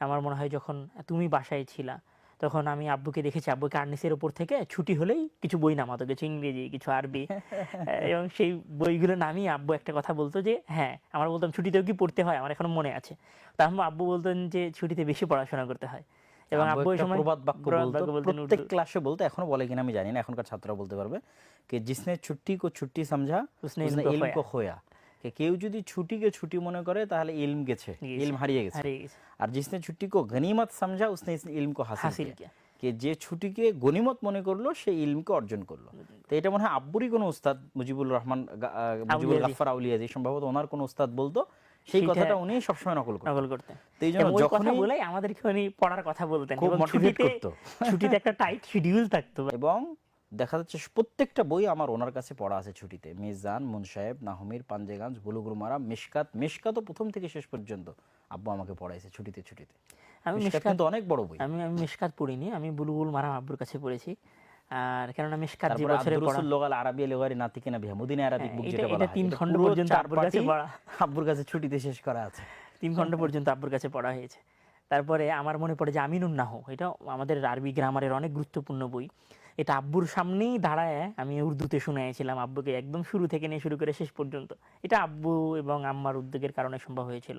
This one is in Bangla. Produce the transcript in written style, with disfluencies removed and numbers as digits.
আমার মনে হয় যখন তুমি বাসায় ছিলা তখন আমি আব্বুকে দেখেছি, আব্বুকে আর্নিসের ওপর থেকে ছুটি হলেই কিছু বই নামাতো, কিছু ইংরেজি, কিছু আরবি, এবং সেই বইগুলো নামিয়ে আব্বু একটা কথা বলতো যে হ্যাঁ, আমরা বলতাম ছুটিতেও কি পড়তে হয়, আমার এখনো মনে আছে। তখন আব্বু বলতেন যে ছুটিতে বেশি পড়াশোনা করতে হয়, এবং আব্বু আব্বু ওই একটা সময় প্রবাদ বাক্য বলতো, বলতেন প্রত্যেক উর্দু। ক্লাসে বলতো, এখনো বলে কিনা আমি জানি না, এখনকার ছাত্ররা বলতে পারবে, कि जिसने छुट्टी को छुट्टी समझा উসনে उसने ইলম কো इल्म খোয়া, को खोया। কেউ যদি ছুটিকে ছুটি মনে করে তাহলে ইলম গেছে, গিয়েছে, ইলম হারিয়ে গেছে। হারিয়ে গেছে, আর जिसने छुट्टी को गनीमत समझा उसने इस इल्म को हासिल হাসিল किया। কিয়া। কে যে ছুটিকে গনিমত মনে করলো সে ইলমকে অর্জন করলো। তো এটা মনে হয় আব্বুরই কোনো উস্তাদ, মুজিবুর রহমান মুজিবুল আউলিয়াজি, গাফফার আউলিয়াজি সম্ভবত ওনার কোনো উস্তাদ বলতো, সেই সেটা কথাটা উনি সবসময় নকল করতেন। নকল করতেন। তো এই জন্য এবং ওই কথা যখনই বলেই আমাদেরকে উনি পড়ার কথা বলতেন, খুব এবং মোটিভেট ছুটিতে করতো। ছুটিতে একটা টাইট শিডিউল থাকতো। এবং দেখা যাচ্ছে প্রত্যেকটা বই আমার ওনার কাছে পড়া আছে ছুটিতে, মিজান, মুনসাহেব, নাহমির, পাঞ্জেগাঞ্জ, বুলুগুল মারাম, মিশকাত। মিশকাতও প্রথম থেকে শেষ পর্যন্ত আব্বু আমাকে পড়াইছে ছুটিতে ছুটিতে। আমি মিশকাত মিশকাত কিন্তু অনেক বড় বই। আমি আমি মিশকাত পড়িনি, আমি বুলুগুল মারাম আব্বুর কাছে পড়েছি। আর কেননা মিশকাত যে তারপরে বছরে পড়া, আদ-দুরুসুল লুগাল আরাবিয়া লিগারি নাতিকিনা বিহা, মদিনা আরাবিক হ্যাঁ, বুক এটা যেটা বলা এটা হয়, 3 এটা খণ্ড পুরো পর্যন্ত চার আব্বুর কাছে পার্টি পড়া। আব্বুর কাছে ছুটিতে শেষ করা আছে। 3 খণ্ড পর্যন্ত আব্বুর কাছে পড়া হয়েছে। তারপরে আমার মনে পড়ে যে আমিনুন নাহু, এটা আমাদের আরবি গ্রামারের অনেক গুরুত্বপূর্ণ বই। এটা আব্বুর সামনেই দাঁড়ায় আমি উর্দুতে শুনিয়েছিলাম আব্বুকে, একদম শুরু থেকে নিয়ে শুরু করে শেষ পর্যন্ত। এটা আব্বু এবং আম্মার উদ্যোগের কারণে সম্ভব হয়েছিল।